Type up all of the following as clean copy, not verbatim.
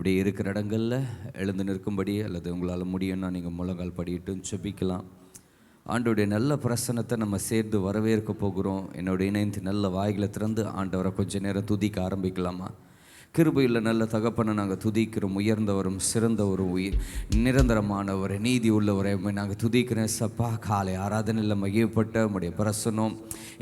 அப்படி இருக்கிற இடங்களில் எழுந்து நிற்கும்படி அல்லது உங்களால் முடியும்னா நீங்கள் முழங்கால் படியிட்டு செபிக்கலாம். ஆண்டோடைய நல்ல பிரசன்னத்தை நம்ம சேர்ந்து வரவேற்க போகிறோம். என்னோட இணைந்து நல்ல வாய்களை திறந்து ஆண்டவரை கொஞ்சம் நேரம் துதிக்க ஆரம்பிக்கலாமா? கிருபையில் நல்ல தகப்பனை நாங்கள் துதிக்கிறோம். உயர்ந்தவரும் சிறந்தவரும் நிரந்தரமானவரை நீதி உள்ளவரை நாங்கள் துதிக்கிறேன். சப்பா காலை ஆராதனையில் மகிழ்ப்பட்ட உடைய பிரசன்னம்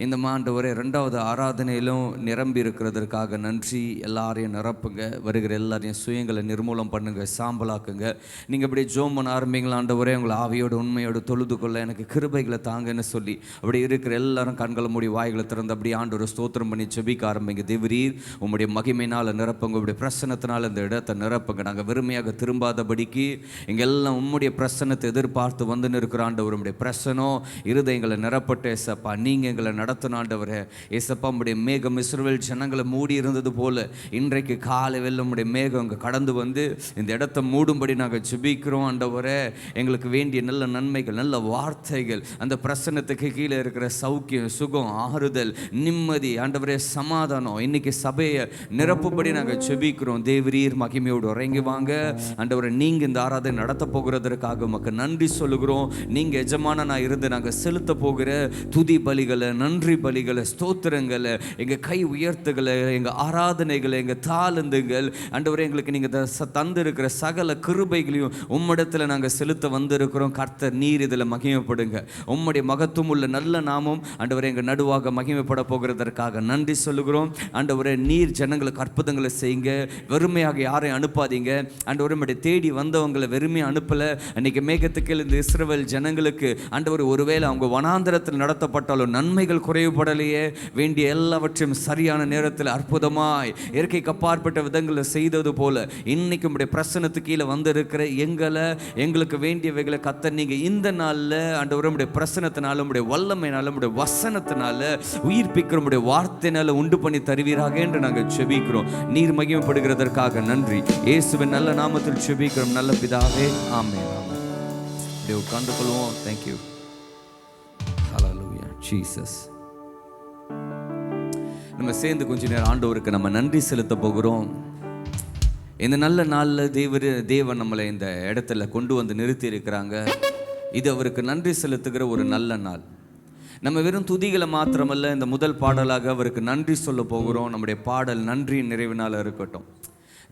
இந்த ஆண்டவரே 2வது ஆராதனையிலும் நிரம்பி இருக்கிறதற்காக நன்றி. எல்லாரையும் நிரப்புங்க, வருகிற எல்லாரையும் சுயங்களை நிர்மூலம் பண்ணுங்க, சாம்பலாக்குங்க. நீங்கள் இப்படி ஜோம் பண்ண ஆரம்பிங்களா? ஆண்டவரே உங்களை ஆவியோடு உண்மையோடு தொழுது கொள்ள எனக்கு கிருபைகளை தாங்கன்னு சொல்லி அப்படி இருக்கிற எல்லாரும் கண்களை மூடி வாய்களை திறந்து அப்படி ஆண்டவரை ஸ்தோத்திரம் பண்ணி செபிக்க ஆரம்பிங்க. தேவரீர் உம்முடைய மகிமையினால் நிரப்புங்க, உங்களுடைய பிரசன்னத்தினால் இந்த இடத்தை நிரப்புங்க. நாங்கள் வெறுமையாக திரும்பாதபடிக்கு எங்கெல்லாம் உம்முடைய பிரசன்னத்தை எதிர்பார்த்து வந்து நிற்கிற ஆண்டவர் உம்முடைய பிரசனம் இருதயங்களை நிரப்பட்டு ஏசப்பா நீங்கள் எங்களை நடத்தின ஆண்டவரே. ஏசப்பா உம்முடைய மேகம் இஸ்ரவேல் ஜனங்களை மூடி இருந்தது போல இன்றைக்கு காலை வெள்ளம் உம்முடைய மேகம் அங்கே கடந்து வந்து இந்த இடத்தை மூடும்படி நாங்கள் ஜெபிக்கிறோம் ஆண்டவரே. எங்களுக்கு வேண்டிய நல்ல நன்மைகள், நல்ல வார்த்தைகள், அந்த பிரசன்னத்துக்கு கீழே இருக்கிற சௌக்கியம், சுகம், ஆறுதல், நிம்மதி, ஆண்டவரே சமாதானம் இன்னைக்கு சபையை நிரப்பும்படி நாங்கள் ஜெபிக்கிறோம். தேவரீர் மகிமையோடு இறங்கி வாங்க ஆண்டவரே. நீங்கள் இந்த ஆராதனை நடத்த போகிறதற்காக உமக்கு நன்றி சொல்லுகிறோம். நீங்கள் எஜமானனாக இருந்து நாங்கள் செலுத்த போகிற துதி பலிகளை, நன்றி பலிகளை, ஸ்தோத்திரங்களை, எங்கள் கை உயர்த்துகளை, எங்கள் ஆராதனைகளை, எங்கள் தாளந்துங்கள் ஆண்டவரே எங்களுக்கு நீங்கள் தந்திருக்கிற சகல கிருபைகளையும் உம்மிடத்தில் நாங்கள் செலுத்த வந்திருக்கிறோம். கர்த்தர் நீர் இதில் மகிமைப்படுங்க. உம்முடைய மகத்துவம் உள்ள நல்ல நாமம் ஆண்டவரே எங்கள் நடுவாக மகிமைப்பட போகிறதற்காக நன்றி சொல்லுகிறோம். ஆண்டவரே நீர் ஜனங்களுக்கு அற்புதங்களை செய்யுங்க. வெறுமையாக யாரையும் அனுப்பாதீங்க ஆண்டவரே. நம்முடைய தேடி வந்தவங்களை வெறுமையாக அனுப்பலை. அன்றைக்கி மேகத்துக்கு இந்த இஸ்ரவேல் ஜனங்களுக்கு ஆண்டவர் ஒருவேளை அவங்க வனாந்தரத்தில் நடத்தப்பட்டாலும் நன்மைகள் குறைவுபடலையே. வேண்டிய எல்லாவற்றையும் சரியான நேரத்தில் அற்புதமாய் இயற்கைக்கு அப்பாற்பட்ட விதங்களில் செய்தது போல இன்னைக்கு நம்முடைய பிரசன்னத்துக்கு கீழே வந்திருக்கிற எங்களுக்கு வேண்டியவைகளை கத்த நீங்கள் இந்த நாளில் ஆண்டவர் நம்முடைய பிரசன்னத்தினால, நம்முடைய வல்லமையினால, நம்முடைய வசனத்தினால, உயிர்ப்பிக்கிற நம்முடைய வார்த்தையினால உண்டு பண்ணி தருவீராக என்று நாங்கள் செபிக்கிறோம். நீர் மகிமைப்படுகிறதற்காக நன்றி. இயேசுவின் நல்ல நாமத்தில் செபிக்கிறோம் நல்ல பிதாவே, ஆமென். உட்கார்ந்து கொள்வோம். தேங்க்யூ. ஹல்லேலூயா ஜீசஸ். நம்ம சேர்ந்து கொஞ்ச நேரம் ஆண்டவருக்கு நம்ம நன்றி செலுத்த போகிறோம். இந்த நல்ல நாளில் தேவன் நம்மளை இந்த இடத்துல கொண்டு வந்து நிறுத்தி இருக்கிறாங்க. இது அவருக்கு நன்றி செலுத்துகிற ஒரு நல்ல நாள். நம்ம வெறும் துதிகளை மாத்திரமல்ல, இந்த முதல் பாடலாக அவருக்கு நன்றி சொல்ல போகிறோம். நம்முடைய பாடல் நன்றி நிறைவினால் இருக்கட்டும்.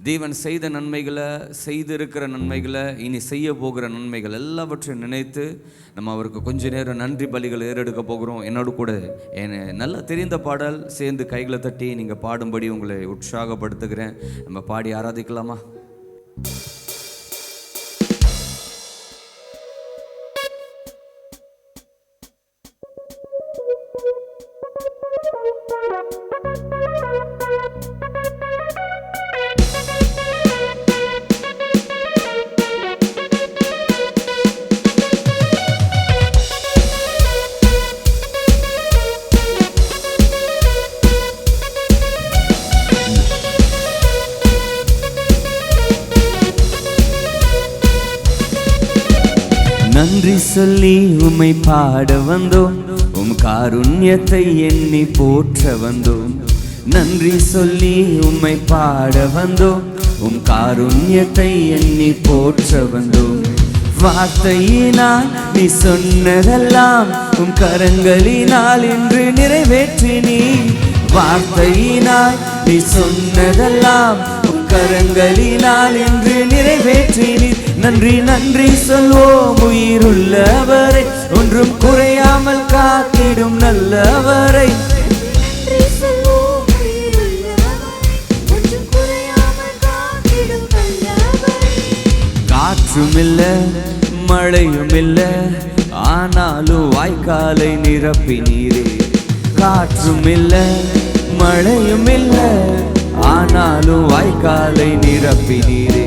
தேவன் செய்த நன்மைகளை, செய்திருக்கிற நன்மைகளை, இனி செய்ய போகிற நன்மைகள் எல்லாவற்றையும் நினைத்து நம்ம அவருக்கு கொஞ்ச நேரம் நன்றி பலிகள் ஏறெடுக்க போகிறோம். என்னோடு கூட நல்லா தெரிந்த பாடல் சேர்ந்து கைகளை தட்டி நீங்கள் பாடும்படி உங்களை உற்சாகப்படுத்துகிறேன். நம்ம பாடி ஆராதிக்கலாமா? நன்றி சொல்லி உம்மை பாட வந்தோம், உம் காருண்யத்தை எண்ணி போற்ற வந்தோம். நன்றி சொல்லி உம்மை பாட வந்தோம், உம் காருண்யத்தை எண்ணி போற்ற வந்தோம். வார்த்தையினால் நீ சொன்னதெல்லாம் உம் கரங்களினால் இன்று நிறைவேற்றினீ. வார்த்தையினால் நீ சொன்னதெல்லாம் உம் கரங்களினால் இன்று நிறைவேற்றினீ. நன்றி நன்றி சொல்வோம் உயிருள்ளவரை, ஒன்றும் குறையாமல் காத்திடும் நல்லவரை. காற்றும் இல்ல மழையும் இல்ல, ஆனாலும் வாய்க்காலை நிரப்பினீரே. காற்றும் இல்ல மழையும் இல்ல, ஆனாலும் வாய்க்காலை நிரப்பினீரே.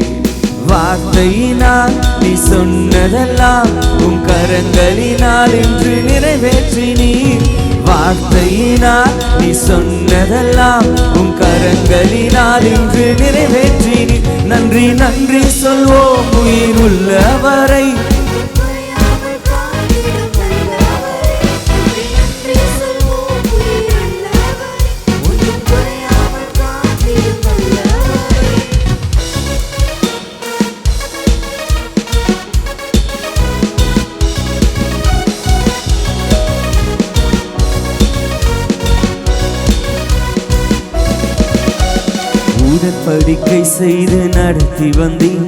வார்த்தையினால் நீ சொன்னதெல்லாம் உம் கரங்களினால் இன்று நிறைவேற்றினீர். வார்த்தையினால் நீ சொன்னதெல்லாம் உம் கரங்களினால் இன்று நிறைவேற்றினீர். நன்றி நன்றி சொல்வோம் உயிருள்ளவரை. உடன்படிக்கை செய்து நடத்தி வந்தீர்,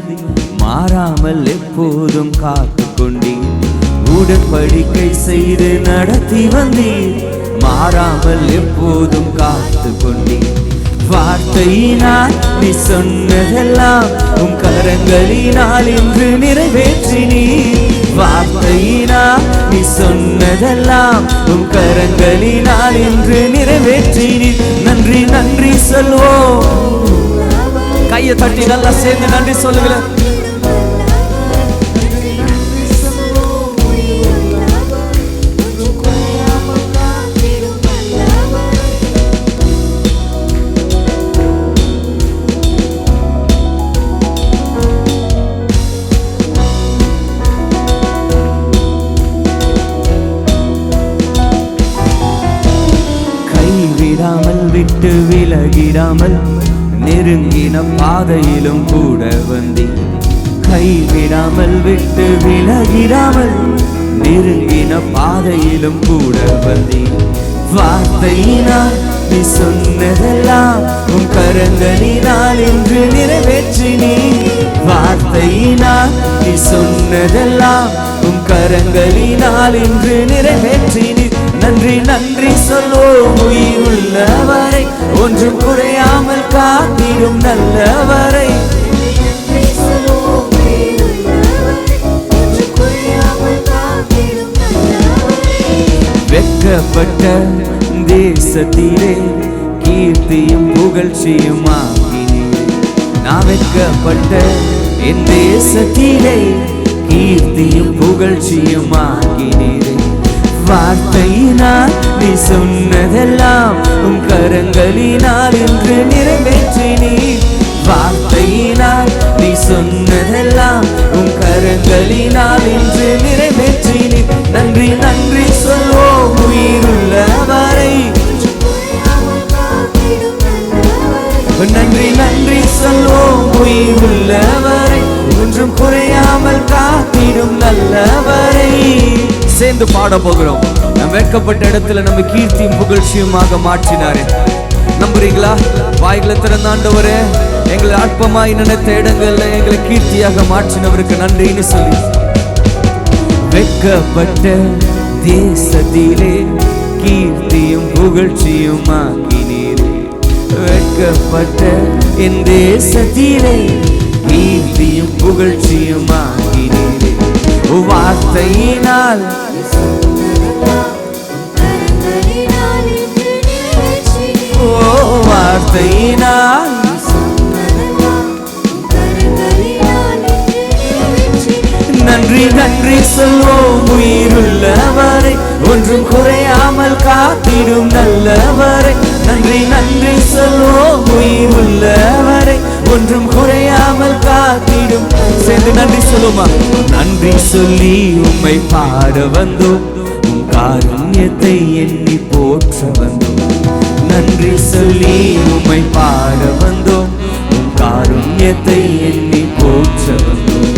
மாறாமல் எப்போதும் காத்து கொண்டீர். உடன்படிக்கை செய்து நடத்தி வந்தீர், மாறாமல் எப்போதும் காத்து கொண்டீர். வார்த்தையினால் நீ சொன்னதெல்லாம் உம் கரங்களினால் இன்று நிறைவேற்றினீர். வார்த்தையினால் நீ சொன்னதெல்லாம் உம் கரங்களினால் இன்று நிறைவேற்றினீர். நன்றி நன்றி சொல்வோம். கையை தட்டி நல்லா சேர்ந்து நன்றி சொல்லுங்க. விடாமல் விட்டு விலகிடாமல் நெருங்கின பாதையிலும் கூட வந்தீர். கைவிடாமல் விட்டு விலகிடாமல் நெருங்கின பாதையிலும் கூட வந்தீர். வார்த்தையினால் நீ சொன்னதெல்லாம் உன் கரங்களினால் இன்று நிறைவேற்றினீர். வார்த்தையினால் நீ சொன்னதெல்லாம் உன் கரங்களினால் இன்று நிறைவேற்றினீர். நன்றி நன்றி சொல்வோம். உயிர் உள்ளவரை ஒன்றும் குறையாமல் காத்திடும் நல்லவரை. வெட்கப்பட்ட தேசத்திலே கீர்த்தியும் புகழ்ச்சியும் ஆக்கினீர். நான் வெட்கப்பட்ட என் தேசத்திலே கீர்த்தியும் புகழ்ச்சியும் ஆக்கினீர். வார்த்தையினால் நீ சொன்னதெல்லாம் உம் கரங்களினால் இன்று நிறைவேற்றினீர். வார்த்தையினால் நீ சொன்னதெல்லாம் உம் கரங்களினால் இன்று நிறைவேற்றினீர். நன்றி நன்றி சொல்வோம். உயிருள்ளவரை நன்றி நன்றி சொல்வோம். உயிருள்ளவரை ஒன்றும் குறையாமல் காத்திடும் நல்லவரை. சேர்ந்து பாட போகிறோம். நம் வெட்கப்பட்ட இடத்துல நம்ம கீர்த்தியும் புகழ்ச்சியுமாக மாற்றினாரே. நம்புறீங்களா? வாய்களை திறந்த ஆண்டவரே, எங்களை அற்பமாய் நினைத்த இடங்கள்ல எங்களை கீர்த்தியாக மாற்றினவருக்கு நன்றின்னு சொல்லி. வெட்கப்பட்ட தேசத்திலே கீர்த்தியும் புகழ்ச்சியும் ஆக்கினீரே. வெட்கப்பட்ட என் தேசத்திலே கீர்த்தியும் புகழ்ச்சியும் ஆக்கினீரே. வார்த்தையினால் வார்த்தையினால் நன்றி நன்றி சொல்வோம். உயிருள்ளவரை ஒன்றும் குறையாமல் காத்திடும் நல்லவரை. நன்றி நன்றி சொல்வோம். உயிருள்ளவரை ஒன்றும் குறையாமல் காத்திடும். சேர்ந்து நன்றி சொல்லுமா? நன்றி சொல்லி உம்மை பாட வந்தோம், உம் காருண்யத்தை எண்ணி போற்ற வந்தோம். நன்றி சொல்லி உம்மை பாட வந்தோம், உம் காருண்யத்தை எண்ணி போற்ற வந்தோம்.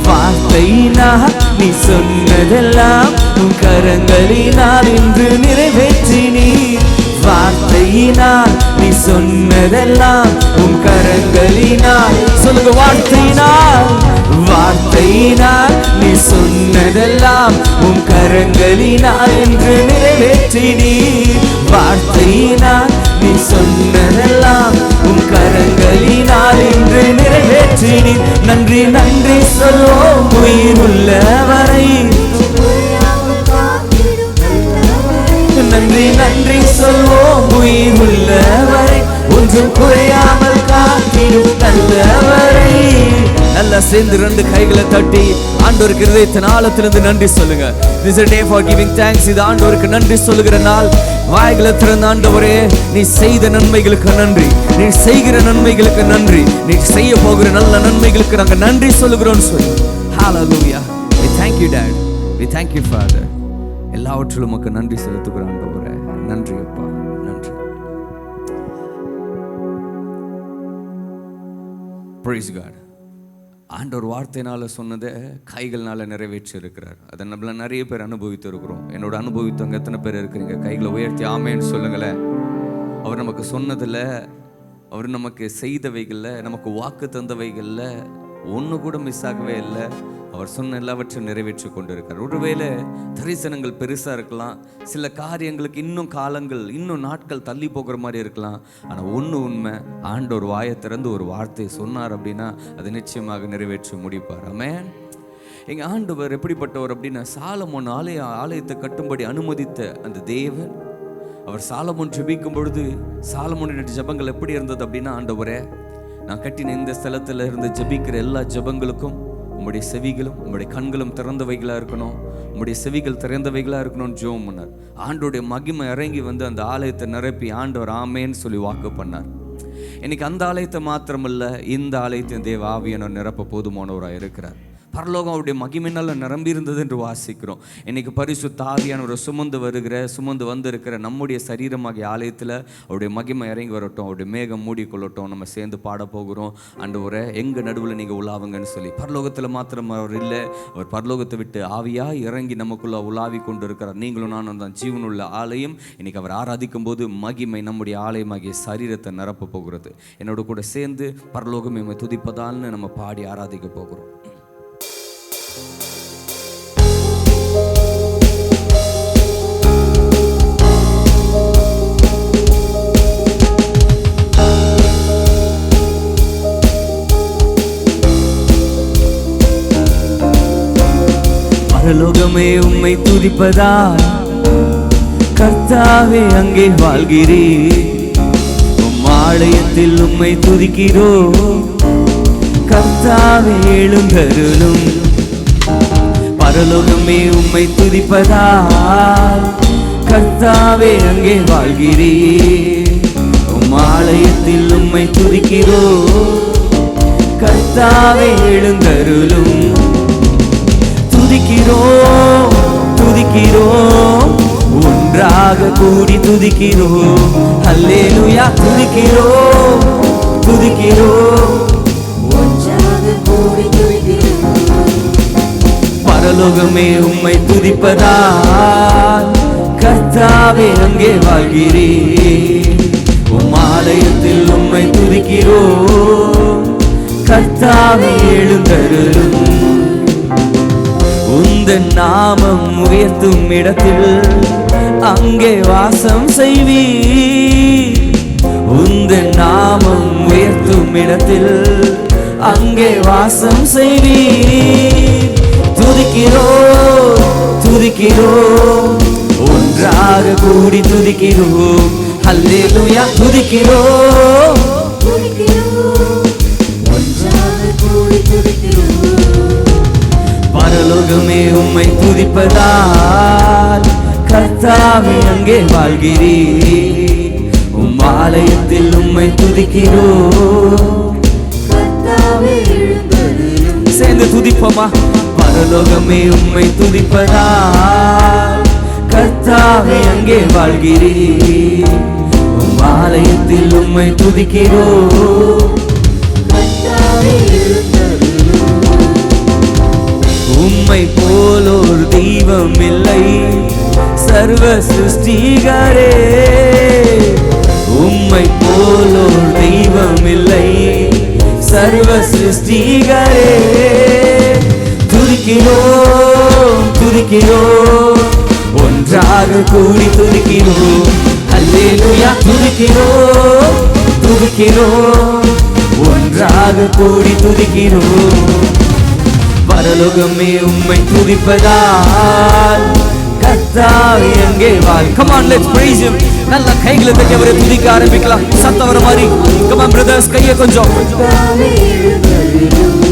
வார்த்தையினால் நீ சொன்னதெல்லாம் உன் கரங்களினால் இன்று நிறைவேற்றினீர். வார்த்தையினால் நீ சொன்னதெல்லாம் உன் கரங்களினால். சொல்லுங்க. வார்த்தையினால் வார்த்தையினால் நீ சொன்னதெல்லாம் உன் கரங்களினால் இன்று நிறைவேற்றினீர். வார்த்தையினால் நீ சொன்னதெல்லாம் உன் கரங்களினால் இன்று நிறைவேற்றினீர். நன்றி நன்றி சொல்வோம். உயிருள்ளவரை நன்றி நன்றி சொல்வோம். உயிருள்ளவரை ஒன்றும் குறையாமல் காத்திடும் நல்லவரை. நல்லா சேர்ந்து ரெண்டு கைகளை தட்டி ஆண்டவருக்கு இதயத்தின் ஆழத்திலிருந்து நன்றி சொல்லுங்க. This is a day for giving thanks. இது ஆண்டவருக்கு நன்றி சொல்லுகிற நாள். வாய்களை திறந்த ஆண்டவரே, நீ செய்த நன்மைகளுக்கு நன்றி, நீ செய்கிற நன்மைகளுக்கு நன்றி, நீ செய்ய போகிற நல்ல நன்மைகளுக்கு நாங்க நன்றி சொல்லுகிறோம் சொல்லி. Hallelujah. We thank you Dad. We thank you Father. எல்லாவற்றிலும் உமக்கு நன்றி செலுத்துகிற ஆண்டவரே. நன்றி அப்பா, நன்றி. Praise God. ஆண்டவர் வார்த்தையினால சொன்னதை கைகள்னால நிறைவேற்றி இருக்கிறார். அதை நம்மள நிறைய பேர் அனுபவித்து இருக்கிறோம். என்னோட அனுபவித்தவங்க எத்தனை பேர் இருக்கிறீங்க? கைகளை உயர்த்தி ஆமேன்னு சொல்லுங்களேன். அவர் நமக்கு சொன்னதில் அவர் நமக்கு செய்தவைகளில், நமக்கு வாக்கு தந்தவைகளில் ஒன்று கூட மிஸ் ஆகவே இல்லை. அவர் சொன்ன எல்லாவற்றையும் நிறைவேற்றி கொண்டு இருக்கார். ஒருவேளை தரிசனங்கள் பெருசாக இருக்கலாம், சில காரியங்களுக்கு இன்னும் காலங்கள், இன்னும் நாட்கள் தள்ளி போகிற மாதிரி இருக்கலாம். ஆனால் ஒன்று உண்மை, ஆண்டவர் வாயை திறந்து ஒரு வார்த்தை சொன்னார் அப்படின்னா அதை நிச்சயமாக நிறைவேற்றி முடிப்பார். ஆமென். எங்கள் ஆண்டவர் எப்படிப்பட்டவர் அப்படின்னா, சாலமோன் ஆலயத்தை கட்டும்படி அனுமதித்த அந்த தேவன், அவர் சாலமோன் ஜெபிக்கும் பொழுது சாலமோனுடைய ஜெபங்கள் எப்படி இருந்தது அப்படின்னா, ஆண்டவரே, நான் கட்டின இந்த ஸ்தலத்தில் இருந்து ஜெபிக்கிற எல்லா ஜெபங்களுக்கும் உம்முடைய செவிகளும் உம்முடைய கண்களும் திறந்தவைகளாக இருக்கணும், உம்முடைய செவிகள் திறந்தவைகளாக இருக்கணும்னு ஜெபம் பண்ணார். ஆண்டோடைய மகிமை இறங்கி வந்து அந்த ஆலயத்தை நிரப்பி ஆண்டவர் ஆமேன்னு சொல்லி வாக்கு பண்ணார். இன்னைக்கு அந்த ஆலயத்தை மாத்திரமல்ல, இந்த ஆலயத்தின் தேவ ஆவியானவர் நிரப்ப போதுமானவராக இருக்கிறார். பரலோகம் அவருடைய மகிமையினால் நிரம்பி இருந்தது என்று வாசிக்கிறோம். இன்னைக்கு பரிசுத்த ஆவியானவர் சுமந்து வந்திருக்கிற நம்முடைய சரீரமாகிய ஆலயத்தில் அவருடைய மகிமை இறங்கி வரட்டும், அவருடைய மேகம் மூடிக்கொள்ளட்டும். நம்ம சேர்ந்து பாட போகிறோம், ஆண்டவரே எங்கள் நடுவில் நீங்கள் உலாவுங்கன்னு சொல்லி. பரலோகத்தில் மாத்திரம் அவர் இல்லை, அவர் பரலோகத்தை விட்டு ஆவியாக இறங்கி நமக்குள்ள உலாவி கொண்டு இருக்கிறார். நீங்களும் நானும் தான் ஜீவனுள்ள ஆலயம். இன்னைக்கு அவர் ஆராதிக்கும் போது மகிமை நம்முடைய ஆலயமாகிய சரீரத்தை நிரப்ப போகிறது. என்னோட கூட சேர்ந்து பரலோகம் இம்மை துதிப்பதால்னு நம்ம பாடி ஆராதிக்க போகிறோம். பரலோகமே உம்மை துதிப்பதா, கர்த்தாவே அங்கே வாழ்கிறீர். உம் ஆலயத்தில் உம்மை துதிக்கிறோ, கர்த்தாவே எழுந்தருளும். பரலோகமே உம்மை துதிப்பதா, கர்த்தாவே அங்கே வாழ்கிறீர். உம் ஆலயத்தில் உம்மை துதிக்கிறோ, கர்த்தாவே எழுந்தருளும். துதிக்கிறோம் துதிக்கிறோம், ஒன்றாக கூடி துதிக்கிறோம். அல்லேலூயா. துதிக்கிறோம் துதிக்கிறோம், ஒன்றாக கூடி துதிக்கிறோம். பரலோகமே உம்மை துதிப்பதால், கர்த்தாவே அங்கே வாழ்கிறீர். உம் ஆலயத்தில் உம்மை துதிக்கிறோம், கர்த்தாவே எழுந்தருளும். உந்தன் நாமம் உயர்த்தும் இடத்தில் அங்கே வாசம் செய்வீர். உந்தன் நாமம் உயர்த்தும் இடத்தில் அங்கே வாசம் செய்வீர். துதிக்கிறோம் துதிக்கிறோம், ஒன்றாக கூடி துதிக்கிறோம். அல்லேலூயா. துதிக்கிறோம் துதிக்கிறோம், ஒன்றாக கூடி துதிக்கிறோம். பரலோகமே உம்மை துதிப்பதால், கர்த்தாவே அங்கே வாழ்கிறீர். உம் ஆலயத்தில் உம்மை துதிக்கிறோம், கர்த்தாவே எழுந்தருளும். சேர்ந்து துதிப்போமா? பரலோகமே உம்மை துதிப்பதால், கர்த்தாவே அங்கே வாழ்கிறீர். உம் ஆலயத்தில் உம்மை துதிக்கிறோம், கர்த்தாவே எழுந்தருளும். உம்மை போலோர் தெய்வம் இல்லை சர்வ சிருஷ்டிகரே. உம்மை போலோர் தெய்வம் இல்லை சர்வ சிருஷ்டிகரே. துதிக்கிறோம் துதிக்கிறோம், ஒன்றாக கூடி துதிக்கிறோம். அல்லேலூயா. துதிக்கிறோம் துதிக்கிறோம், ஒன்றாக கூடி துதிக்கிறோம். பரலோகமே உம்மை துதிப்பதால், கர்த்தாவே அங்கே வாழ். Come on, let's praise him. நல்ல கைகளை தட்டி அவரை துதிக்க ஆரம்பிக்கலாம். சத்தம் வர மாதிரி. Come on brothers, கையை கொஞ்சம்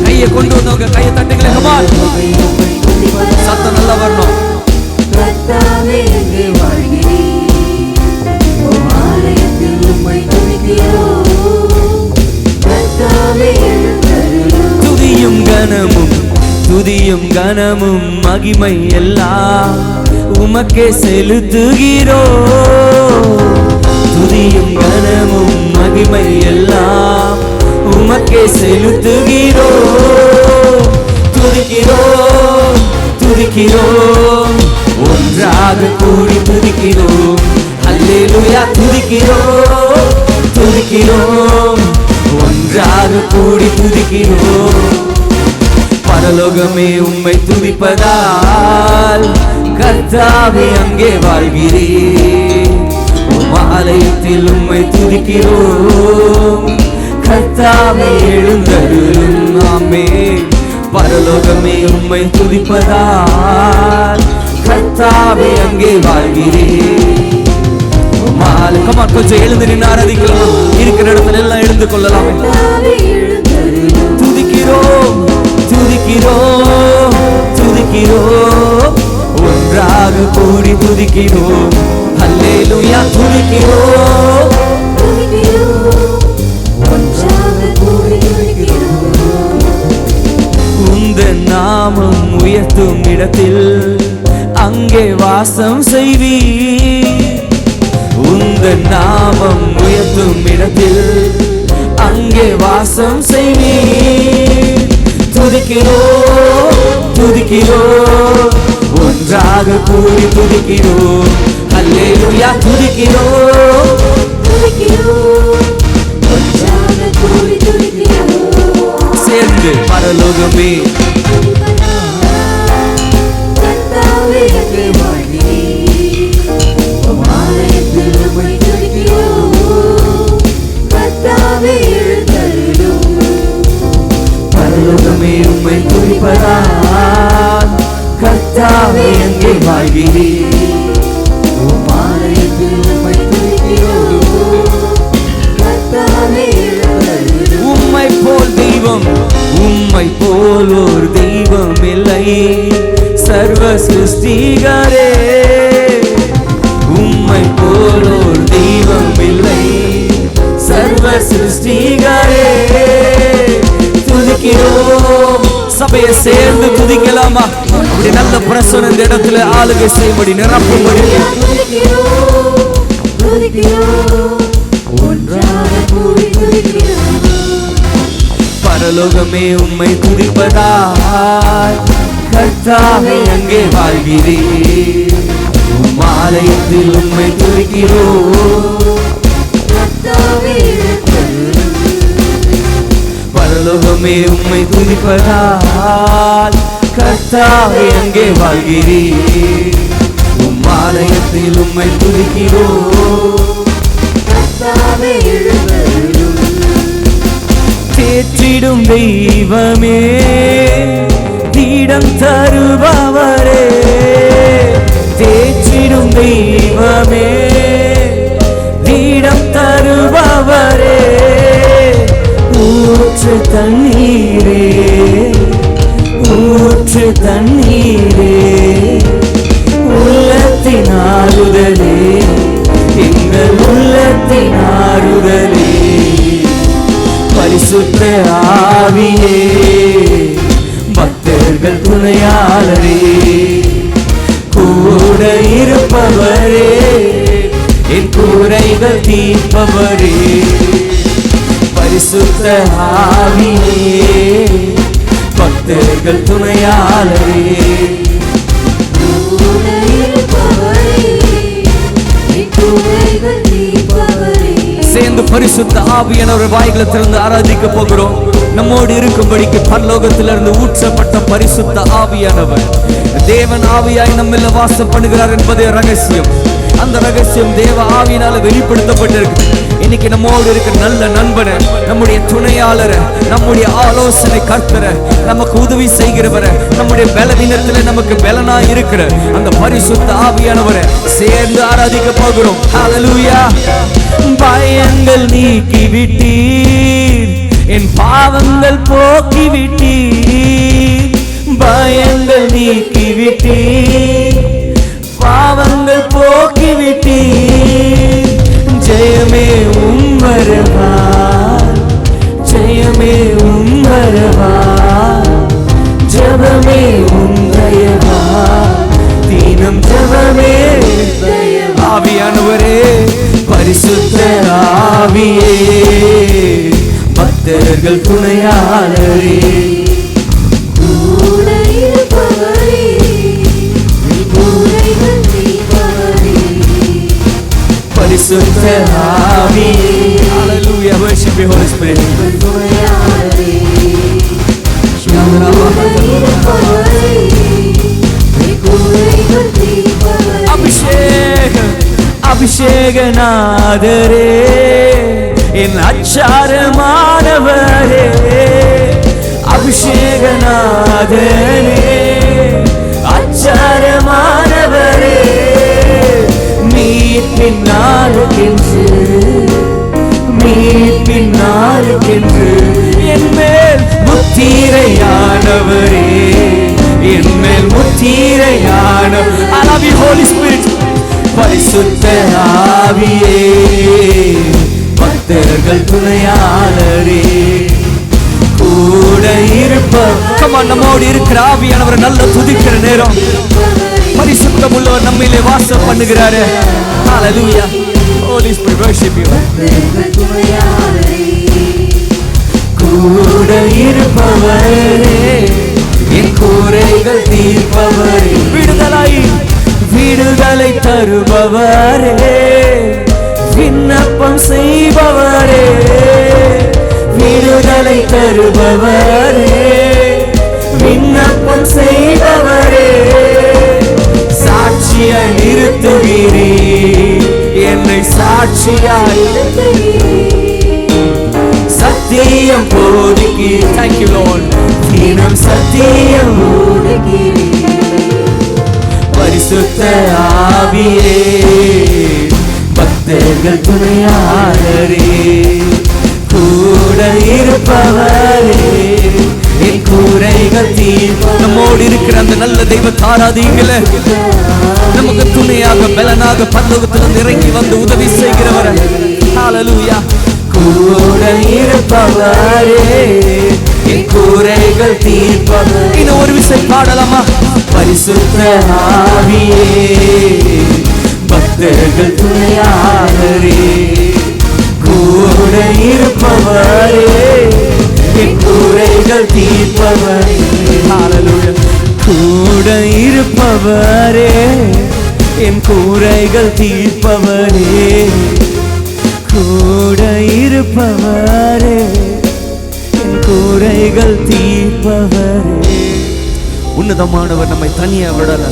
கையை கொண்டு வந்தவங்க கையை தட்டுங்களே. Come on, சத்தம் நல்லா வரணும். கர்த்தாவே அங்கே வாழ்கிறீர், உம் ஆலயத்தில் உம்மை துதிக்கிறோம். கர்த்தாவே எழுந்தருளும். துதியும் கனமும் துதியும் கனமும் மகிமை எல்லாம் உமக்கே செலுத்துகிறோ. துதியும் கனமும் மகிமை எல்லாம் உமக்கே செலுத்துகிறோ. துதிக்கிறோம் துதிக்கிறோம், ஒன்றாக கூடி துதிக்கிறோம். அல்லேலூயா. துதிக்கிறோம் துதிக்கிறோம், ஒன்றாக கூடி துதிக்கிறோம். பரலோகமே உம்மை துதிப்பதால் கர்த்தாவே அங்கே வாழ்கிறேன். ஆலயத்தில் உம்மை துதிக்கிறோம். கர்த்தாவே எழுந்தருளும். ஆமென். பரலோகமே உம்மை துதிப்பதால் கர்த்தாவே அங்கே வாழ்கிறேன். கொஞ்சம் எழுந்து நின்று ஆராதிக்கலாம். இருக்கிற இடத்துல எல்லாம் எழுந்து கொள்ளலாம். துதிக்கிறோம் துதிக்கிறோம் துதிக்கிறோம், ஒன்றாக கூடி துதிக்கிறோம். அல்லேலூயா துதிக்கிறோம். உந்தன் நாமம் உயர்த்தும் இடத்தில் அங்கே வாசம் செய்வீர். உந்தன் நாமம் உயர்த்தும் இடத்தில் அங்கே வாசம் செய்வீர். துதிக்கிறோம் துதிக்கிறோம், ஒன்றாக கூடி துதிக்கிறோம். அல்லேலூயா துதிக்கிறோம் சேர்ந்து. பரலோகமே பரலோகமே உம்மை துதிப்பதால் கர்த்தாவே அங்கே வாழ்கிறேன். உம்மை போல் தெய்வம், உம்மை போல் ஒரு தெய்வம் இல்லை. சர்வ சிருஷ்டிகரே, உம்மை போல் ஒரு தெய்வம் இல்லை. சர்வ சிருஷ்டிகரே துதிக்கிறோம். சபையை சேர்ந்து துதிக்கலாமா? அப்படி நல்ல பிரசன்னம் இந்த இடத்துல ஆளுகை செய்யும்படி நிரப்பும்படி. பரலோகமே உம்மை துதிப்பதால் கர்த்தாவே அங்கே வாழ்கிறேன். உம் ஆலயத்தில் உம்மை துதிக்கிறோம். பரலோகமே உம்மை துதிப்பதால் கர்த்தாவே அங்கே வாழ்கிறேன். உம் ஆலயத்தில் உம்மை துதிக்கிறோம். தேற்றிடும் தெய்வமே, தீடம் தருபவரே. தேற்றிடும் தெய்வமே, தீடம் தருபவரே. ஊற்று தண்ணீரே, ஊற்று தண்ணீரே, உள்ளத்தின் ஆறுதலே, எங்கள் உள்ளத்தின் ஆறுதலே. பரிசுத்த ஆவியே, பக்தர்கள் துணையாளரே, கூட இருப்பவரே, என் குறைகள் தீர்ப்பவரே. பரிசுத்த ஆவியே, பக்தர்கள் துணையாளரே, சேர்ந்து பரிசுத்த ஆவியானவர் வாய்களை திறந்து ஆராதிக்க போகிறோம். நம்மோடு இருக்கும்படிக்கு பரலோகத்திலிருந்து ஊற்றப்பட்ட பரிசுத்த ஆவியானவர் தேவன் ஆவியாய் நம்மில் வாசம் பண்ணுகிறார் என்பதே ரகசியம். அந்த ரகசியம் தேவ ஆவியினால வெளிப்படுத்தப்பட்டிருக்கு. இன்னைக்கு நம்மோடு இருக்கிற நல்ல நண்பனை, நம்முடைய துணையாளரை, நம்முடைய ஆலோசனை கர்த்தரை, நமக்கு உதவி செய்கிறவரை, நம்முடைய பலவீனத்தில் நமக்கு பலனா இருக்கிற அந்த பரிசுத்த ஆவியானவரை சேர்ந்து ஆராதிக்க போகிறோம். ஹல்லேலூயா. பயங்கள் நீக்கி விட்டீர், என் பாவங்கள் போக்கி விட்டீர். பயங்கள் நீக்கி விட்டீர், பாவங்கள் போக்கி விட்டீர். ஜெயமே உம்மரவா, ஜெயமே உம்மரவா, ஜபமே உந்தயவா, தீனம் ஜபமே ஆவியானவரே. பரிசுத்த ஆவியே, பக்தர்கள் துணையாளரே, பரிசுத்த ஆவியே. Hallelujah. Worship the Holy Spirit. அபிஷேகநாதரே என் அச்சாரமானவரே, அபிஷேகநாதரே அச்சாரமானவரே, மீட்பின் நாளுக்கென்று என் மேல் முத்திரையானவரே, என் மேல் முத்திரையான I love you Holy Spirit. பரிசுத்த ஆவியே பக்தர்கள் துணையாளரே கூட இருப்ப. நம்மோடு இருக்கிற ஆவியானவரை நல்ல துதிக்கிற நேரம் பரிசுத்தம் உள்ளவர் நம்மிலே வாசம் பண்ணுகிறாரு. ஹalleluya. Holy Spirit worship you. கூட இருப்பவரே என் குறைகள் தீர்ப்பவரே, விடுதலை தருபவரே, விண்ணப்பம் செய்பவரே, விடுதலை தருபவரே, விண்ணப்பம் செய்பவரே, சாட்சியாய் நிறுத்துவீரே, என்னை சாட்சியாய் சத்தியம் போதிக்கிறீர். Thank you Lord. தினம் சத்தியம் போதிக்கிறீர். பரிசுத்த ஆவியே பக்தர்கள் துணையாளரே கூட இருப்பவரே என் குறைகள் தீர்ப்பவரே. நம்மோடு இருக்கிற அந்த நல்ல தெய்வத்தை ஆராதிங்களே. நமக்கு துணையாக பலனாக பரலோகத்திலிருந்து இறங்கி வந்து உதவி செய்கிறவர். ஹalleluya. கூட இருப்பவரே என் குறைகள் தீர்ப்பவரே. இன்னும் ஒரு விசை பாடலாமா? பரிசுத்த ஆவியே பக்தர்கள் துணையாளரே கூட இருப்பவரே என் குறைகள் தீர்ப்பவரே. ஹalleluya. கூட இருப்பவரே என் குறைகள் தீர்ப்பவரே, கூட இருப்பவரே என் குறைகள் தீர்ப்பவரே. உன்னதமானவர் நம்மை தனியா விடல,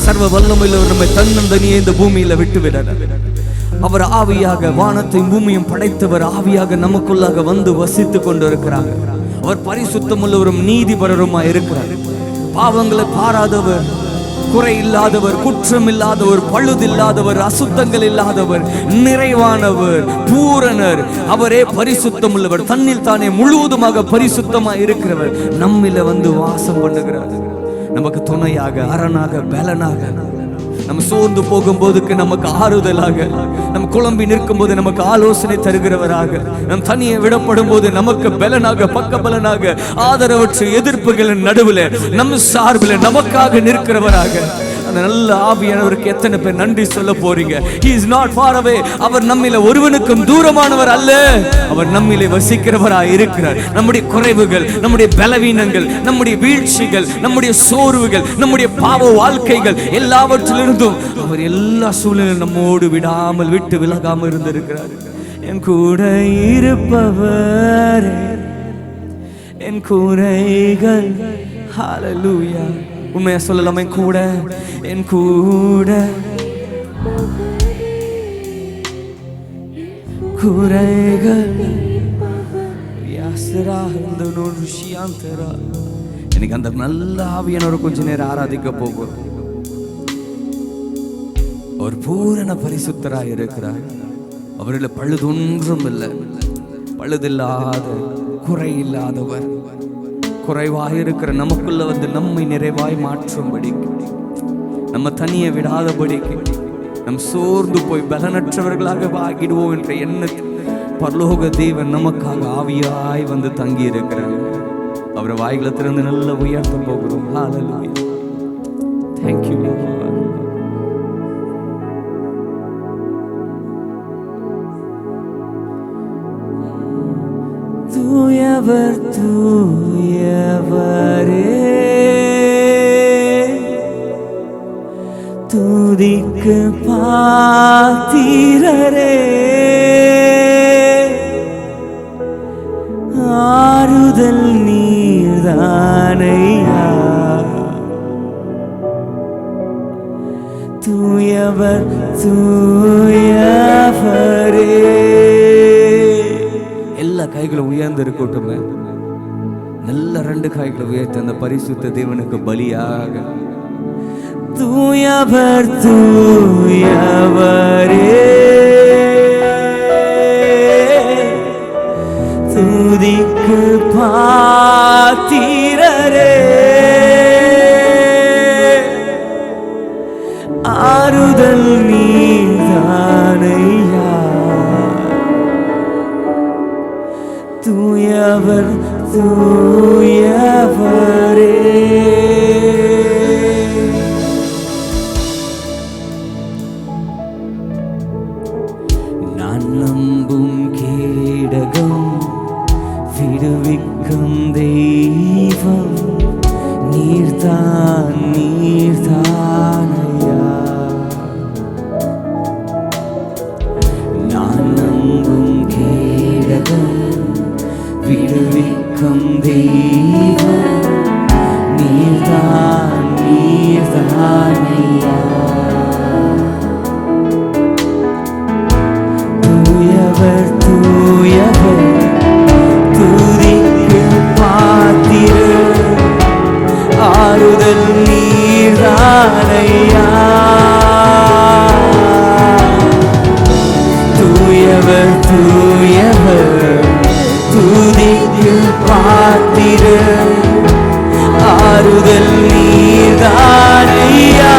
சர்வ வல்லமையுள்ளவர் நம்மை தன்னந்தனியே இந்த பூமியில விட்டு விடல. அவர் ஆவியாக வானத்தையும் பூமியும் படைத்தவர் ஆவியாக நமக்குள்ளாக வந்து வசித்துக் கொண்டு இருக்கிறாங்க. அவர் பரிசுத்தம் உள்ளவரும் நீதிபரருமாய் இருக்கிறார். பாவங்களை பாராதவர், குறை இல்லாதவர், குற்றம் இல்லாதவர், பழுதில்லாதவர், அசுத்தங்கள் இல்லாதவர், நிறைவானவர், பூரணர். அவரே பரிசுத்தம் உள்ளவர், தன்னில் தானே முழுவதுமாக பரிசுத்தமாக இருக்கிறவர் நம்மில வந்து வாசம் பண்ணுகிறார். நமக்கு துணையாக, அரணாக, பலனாக, நம்ம சோர்ந்து போகும்போதுக்கு நமக்கு ஆறுதலாக, நம்ம குழம்பி நிற்கும் போது நமக்கு ஆலோசனை தருகிறவராக, நம் தனியே விடப்படும் போது நமக்கு பலனாக, பக்க பலனாக, ஆதரவற்ற எதிர்ப்புகளின் நடுவில் நம் சார்பில் நமக்காக நிற்கிறவராக. அந்த நல்ல ஆவியானவருக்கு எத்தனை பேர் நன்றி சொல்ல போறீங்க? He is not far away. அவர் நம்மில ஒருவனுக்கும் தூரமானவர் அல்ல. அவர் நம்மிலே வசிக்கிறவராய் இருக்கிறார். நம்முடைய குறைவுகள், நம்முடைய பலவீனங்கள், நம்முடைய வீழ்ச்சிகள், நம்முடைய சோர்வுகள், நம்முடைய பாவ வாழ்க்கைகள் எல்லாவற்றிலிருந்தும் அவர் எல்லா சூழ்நிலையும் நம்மோடு விடாமல் விட்டு விலகாமல் இருந்திருக்கிறார். என் கூட இருப்பவர் என் குறைகள். ஹalleluya. உண்மையா சொல்லலாமே, கூட என் கூட குறைகள். எனக்கு அந்த நல்ல ஆவியானவரை கொஞ்ச நேரம் ஆராதிக்க போகும். அவர் பூரண பரிசுத்தராய் இருக்கிறார். அவரில் பழுதொன்றும் இல்லை, பழுதில்லாத குறை இல்லாதவர். குறைவாக இருக்கிற நமக்குள்ள வந்து நம்மை நிறைவாய் மாற்றும்படிக்கு, நம்ம தனியை விடாதபடிக்கு, நம் சோர்ந்து போய் பலனற்றவர்களாக ஆகிடுவோம் என்ற எண்ணத்தில் பரலோக தேவன் நமக்காக ஆவியாய் வந்து தங்கி இருக்கிறார். அவரை வாய்களை திறந்து நல்ல உயர்த்த போகிறோம். ஹalleluya. Thank you Lord. தூயவர் தூயவரே, துதிக்கு பாத்திரரே, ஆறுதல் நீர்தானையா, தூயவர் தூயவரே. எல்லா கைகளும் உயர்ந்து இருக்கட்டும். நல்ல 2 கைகளை உயர்த்தி அந்த பரிசுத்த தேவனுக்கு பலியாக. தூயவர் தூயவரே, துதிக்கு பாத்திரரே, ஆறுதல் நீதானையா, தூயவர் தூயவரே. நான் நம்பும் கேடகம், விடுவிக்கும் தெய்வம் நீர்தான் நீர்தானையா. நான் நம்பும் கேடகம், விடுவிக்கும் தெய்வம் நீர்தான் நீர்தானையா. தூயவர் தூயவர், துதிக்கு பாத்திரர், ஆறுதல் நீர்தானையா. தூயவர் தூயவர், துதிக்கு பாத்திரர், ஆறுதல் நீர்தானையா.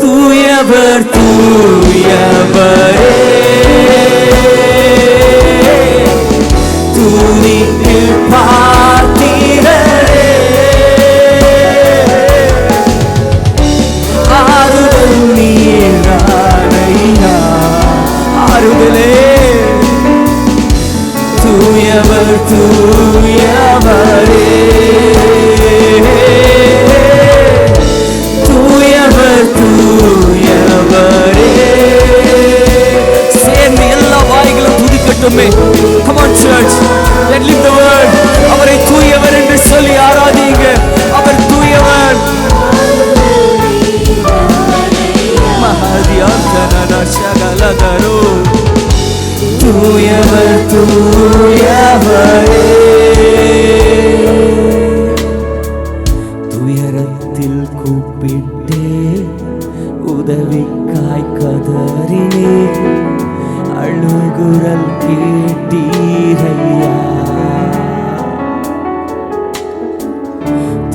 தூயவர் தூயவரே, துதிக்கு பாத்திரரே, ஆறுதல் நீர்தானையா. ஆறுதலே, தூயவர் தூயவரே, தூயவர் தூயவரே. சேர்ந்து எல்லா வாய்களும் துதிக்கட்டுமே. Come on church, let's lift the word. அவரை தூயவர் என்று சொல்லி ஆராதிங்க. அவர் தூயவர். மஹதியாந்தனா ஷகலதரோ, தூயவர் தூயவரே. துயரத்தில் கூப்பிட்டே, உதவிக்காய் கதறினே, அழுகுரல் கேட்டீரையா.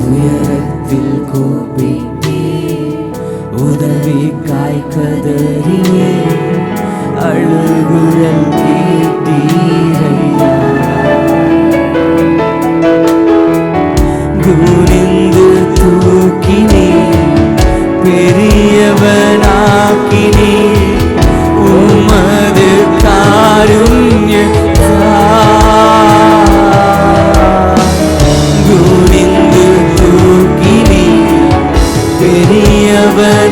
துயரத்தில் கூப்பிட்டே, உதவிக்காய் கதறினே, அழுகுரல் கேட்டீரையா. குனிந்து தூக்கினே, பெரியவனாக்கினே, உமது காருண்யத்தால். குனிந்து தூக்கினே, பெரியவனாக்கினே,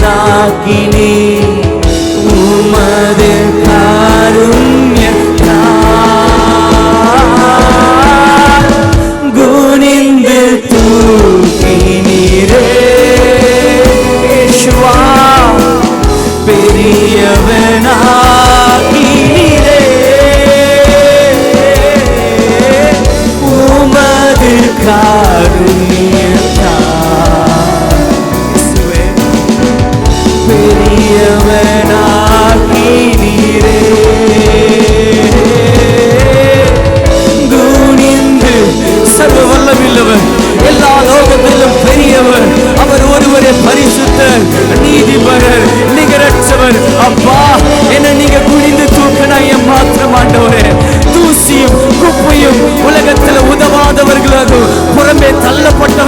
உமது காருண்யத்தால். குனிந்து தூக்கினீரே யேசுவா, பெரியவனாக்கினீரே, உமது காருண்யத்தால். பெரியவனாக்கினீரே, குனிந்து. சர்வ வல்லமையுள்ளவர், எல்லா லோகத்திலும் பெரியவர், அவர் ஒருவரே பரிசுத்தர், நீதிபரர், நிகரற்றவர். அப்பா, என்ன நீங்க குனிந்து தூக்கினா என் மாத்திரம் ஆண்டவரே. தூசியும் குப்பையும் உலகத்தில் உதவாதவர்களாக புறம்பே தள்ளப்பட்ட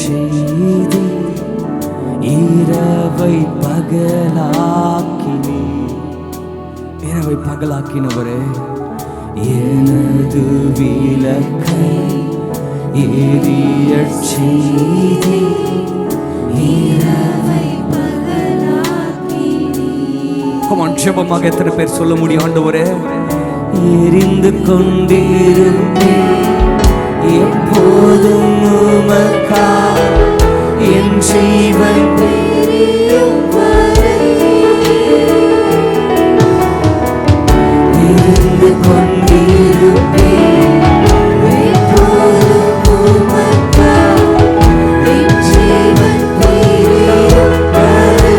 செய்தி இரவை பகலாக்கினே. இரவை பகலாக்கினவரே, எனது விளக்கை எரியச் செய்தி இரவை பகலாக்கினே. ஜெபமாக எத்தனை பேர் சொல்ல முடியும்? ஆண்டவரே, எரிந்து கொண்டிருப்பேன் எப்போதும் உமக்காக, என் ஜீவன் எரியும் வரை எரிந்து கொண்டிருப்பேன் எப்போதும் உமக்காக, என் ஜீவன் எரியும் வரை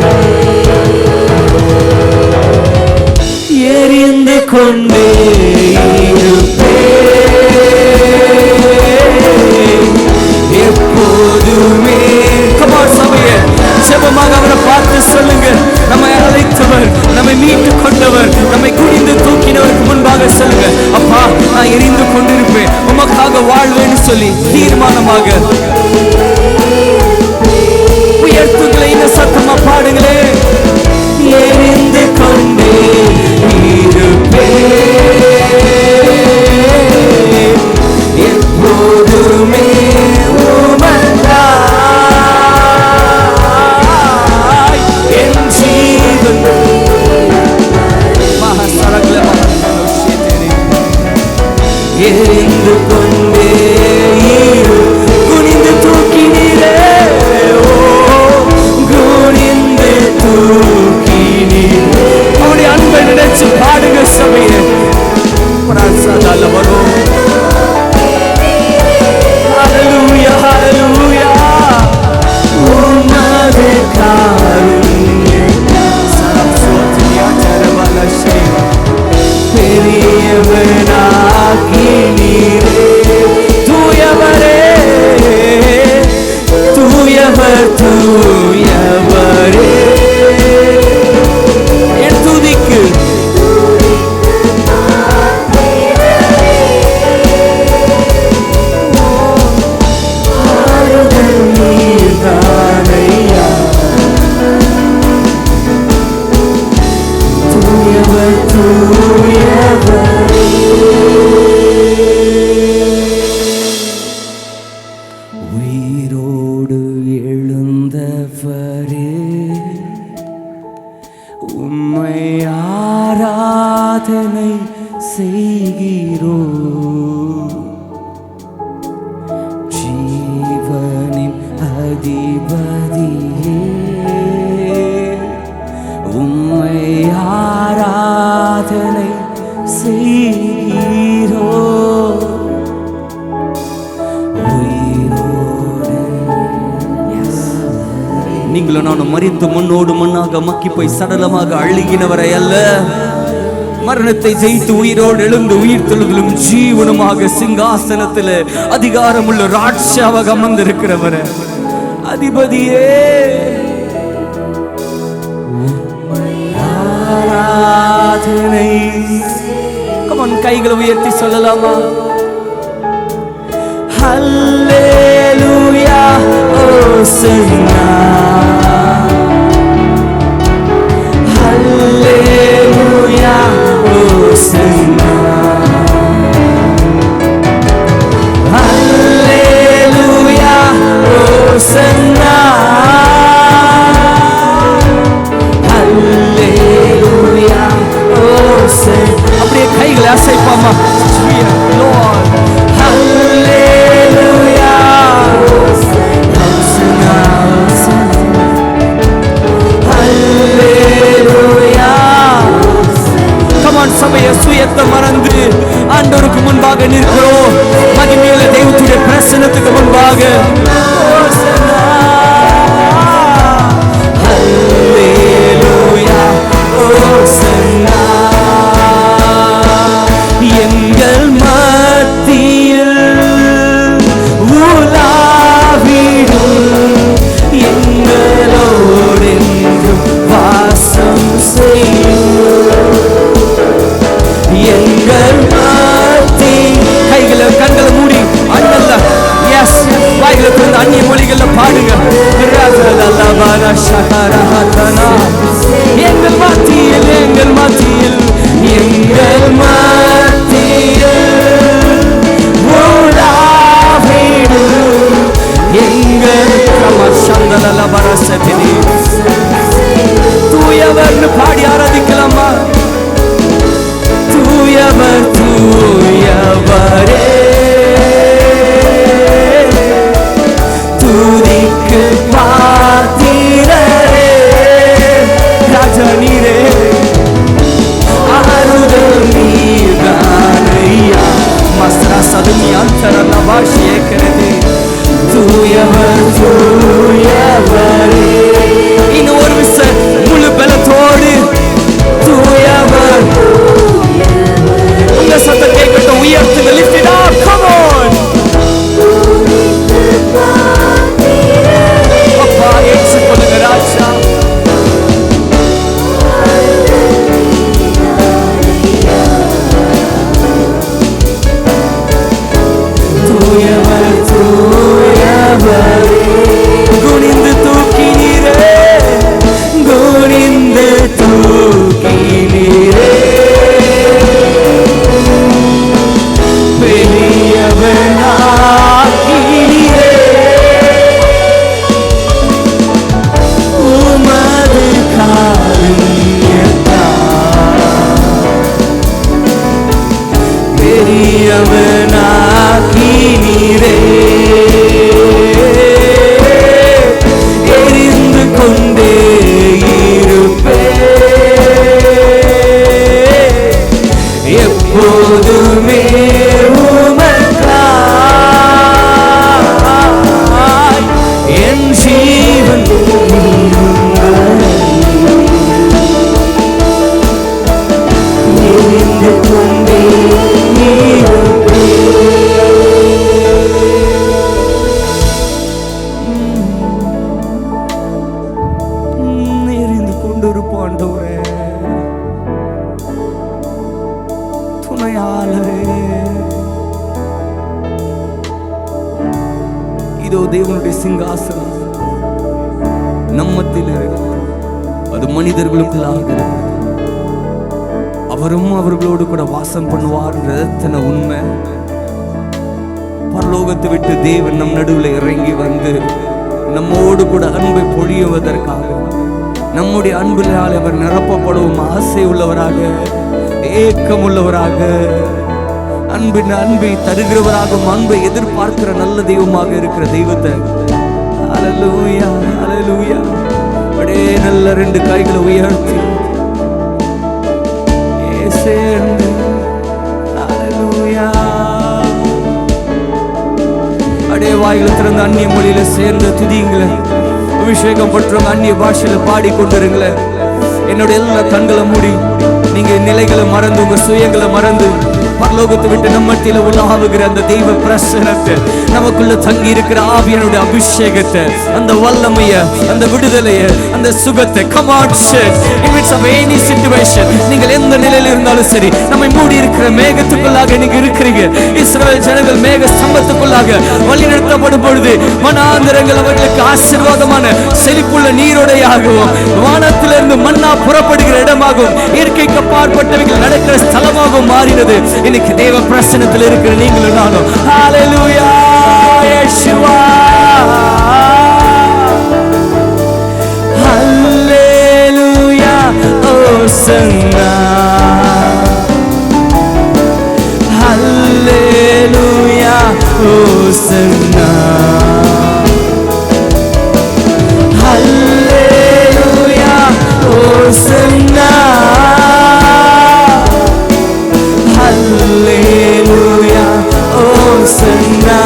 எரிந்து கொண்டே எப்போதுமே. ஜெபமாக அவரை பார்த்து சொல்லுங்க, நம்மை அழைத்தவர், நம்மை மீட்டு கொண்டவர், நம்மை குனிந்து தூக்கினவருக்கு முன்பாக சொல்லுங்க, அப்பா நான் எரிந்து கொண்டிருப்பேன், உமக்காக வாழ்வேன்னு சொல்லி தீர்மானமாக உயர்த்துங்களை இந்த சத்தமா பாடுங்களே. எரிந்து கொண்டே இருப்பேன் எப்போதுமே உமக்காய், என் ஜீவன் எரிந்து கொண்டே குனிந்து தூக்கினீரே, குனிந்து தூக்கினீரே. அவருடைய அன்பை நினைச்சு பாடுங்க சபையே. வரும் ஹல்லேலூயா, ஹல்லேலூயா. உமது காருண்யம் சரஸ்வதியா சரவலஸ்ரீ பெரியவனாக்கி நீரே. தூயவரே, தூயவர், தூயவரே. என் துதிக்கு உயிரோடு எழுந்தவரே, உம்மை ஆராதனை செய்கிறோ. ஜீவனின் அதிபதியே, உம்மை ஆராதனை செய்கிறோ. நீங்களும் நானும் மரித்து மண்ணோடு மண்ணாக மக்கி போய் சடலமாக அழுகினவரை அல்ல, மரணத்தை ஜெயித்து உயிரோடு எழுந்து உயிர் தெழுதலும் ஜீவனுமாக சிங்காசனத்தில் அதிகாரமுள்ள ராட்சாவாக அமர்ந்திருக்கிறவர் அதிபதியே. ஆராதனை. கைகளை உயர்த்தி சொல்லலாமா? ஹல்லேலூயா, ஓசன்னா. ஹல்லேலூயா, ஓசன்னா. ஹல்லேலூயா, ஓசன்னா. ஹல்லேலூயா, ஓசன்னா. அப்படியே கைகளை அசைப்பாமா? Hallelujah, Hosanna, வார்த்தைகள்ல பாடுங்க. எங்கள் மத்தியில் எங்கள் மத்தியில் எங்கள் மத்தியில் எங்கள் தூயவர்னு பாடி ஆராதிக்கலாமா? தூயவர் தூயவரே, துதிக்கு பாத்திரரே, ராஜா நீரே, ஆறுதல் நீர்தானையா. மஸ்ரா சதுமி அந்தரல பாஷேக்கிறது. தூயவர் தூயவரே, இன்னும் ஒரு விஷயம் முழு பலத்தோடு தூயவர். உங்க சத்தம் கேட்கட்டும், உயர்த்துங்க. lift it up, come on. அப்பா ஏற்றுக்கொள்ளுங்க ராஜா. தூயவர் தூயவரே, குனிந்து தூக்கினீரே, குனிந்து தூக்கினீரே, பெரியவனாக்கினீரே, உமது காருண்யத்தால் பெரியவனாக்கினீரே, எரிந்து கொண்டே இருப்பே, எப்போதுமே உமக்காய் என் ஜீவன் எரிந்து கொண்டே இருப்பே. எரிந்து கொண்டிருப்போம் ஆண்டவரே, துணையாளரே. இதோ தேவனுடைய சிங்காசனம் நம்மத்தில் இருக்கிறது. அது மனிதர்களுக்குள்ளாக இருக்கிறது. அவரும் அவர்களோடு கூட வாசம் பண்ணுவார். எத்தனை உண்மை! பரலோகத்தை விட்டு தேவன் நம் நடுவில் இறங்கி வந்து நம்மோடு கூட அன்பை பொழியுவதற்காக, நம்முடைய அன்பினால் அவர் நிரப்பப்படவும் ஆசை உள்ளவராக, ஏக்கம் உள்ளவராக, அன்பின் அன்பை தருகிறவராகவும் அன்பை எதிர்பார்க்கிற நல்ல தெய்வமாக இருக்கிற தெய்வத்தை ஹல்லேலூயா ஹல்லேலூயா. அப்படியே நல்ல ரெண்டு கைகளை உயர்த்தி சேர்ந்து ஹல்லேலூயா. அப்படியே வாயில திறந்த அந்நிய மொழியில சேர்ந்து துதிங்களே. அபிஷேகம் பற்றவங்க அந்நிய பாஷையில பாடிக்கொண்டிருங்களேன். என்னுடைய எல்லா கண்களை மூடி நீங்க நிலைகளை மறந்து, உங்க சுயங்களை மறந்து, பரலோகத்தை விட்டு நம்மத்தில உலாவுகிற அந்த தெய்வ பிரசன்னத்தை, நமக்குள்ள தங்கி இருக்கிற ஆவியனுடைய அபிஷேகத்தை, அந்த வல்லமைய, அந்த விடுதலைய, அந்த சுகத்தை, come on church, in midst of any situation, நீங்கள் எந்த நிலையில் இருந்தாலும் சரி, நம்மை மூடி இருக்கிற மேகத்துக்குள்ளாக நீங்க இருக்கிறீங்க. இஸ்ரவேல் ஜனங்கள் மேக ஸ்தம்பத்துக்குள்ளாக வழிநடத்தப்படும் பொழுது வனாந்தரங்கள் அவர்களுக்கு ஆசீர்வாதமான செழிப்புள்ள நீரோடையாகவும், வானத்திலிருந்து மன்னா புறப்படுகிற இடமாகவும், இயற்கைக்கு அப்பாற்பட்டவைகள் நடக்கிற ஸ்தலமாகவும் மாறினது. இன்னைக்கு தேவ பிரசன்னத்தில் இருக்கிற நீங்களும் நானும் ஹல்லேலூயா இயேசுவா ஹல்லேலூயா ஓசன்னா ஹல்லேலூயா ஓசன்னா ஹல்லேலூயா ஓசன்னா Hallelujah, Hosanna.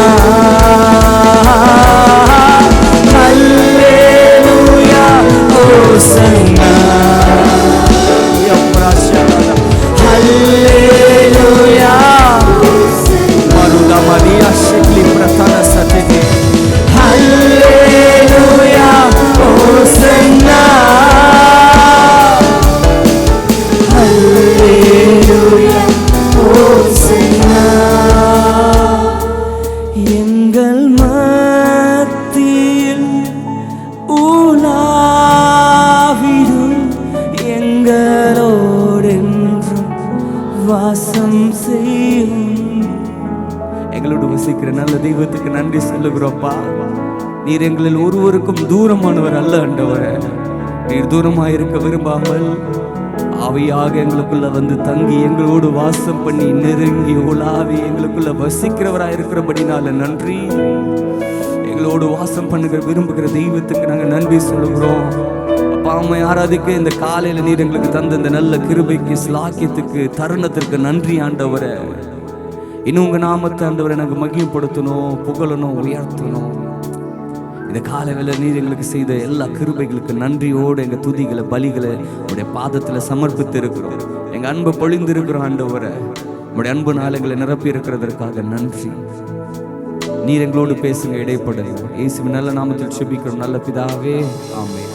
நன்றி சொல்லுகிறோம்ப்பா. நீர் எங்களில் ஒருவருக்கும் தூரமானவர் அல்ல ஆண்டவரே. நீர் தூரமாயிருக்க விரும்பாமல் ஆவியாக எங்களுக்குள்ள வந்து தங்கி எங்களோடு வாசம் பண்ணி நெருங்கி உலாவி எங்களுக்குள்ள வசிக்கிறவராயிருக்கிறபடினால நன்றி. எங்களோடு வாசம் பண்ணுகிற விரும்புகிற தெய்வத்துக்கு நாங்கள் நன்றி சொல்லுகிறோம். அப்பா, அம்மை ஆராதிக்க இந்த காலையில் நீர் எங்களுக்கு தந்த இந்த நல்ல கிருபைக்கு, ஸ்லாக்கியத்துக்கு, தருணத்திற்கு நன்றி ஆண்டவரே. இன்னும் உங்க நாமத்தை ஆண்டவரை நாங்கள் மகிமைப்படுத்தணும், புகழணும், உயர்த்தணும். இந்த காலையில் நீர் எங்களுக்கு செய்த எல்லா கிருபைகளுக்கு நன்றியோடு எங்கள் துதிகளை, பலிகளை உடைய பாதத்தில் சமர்ப்பித்து இருக்கிறோம். எங்கள் அன்பை பொழிந்து இருக்கிறோம் ஆண்டவரை. உடைய அன்பு நாளங்களை நிரப்பி இருக்கிறதற்காக நன்றி. நீர் எங்களோடு பேசுங்க, இடைப்படணும். இயேசுவின் நல்ல நாமத்தில் செபிக்கிறோம் நல்ல பிதாவே, ஆமென்.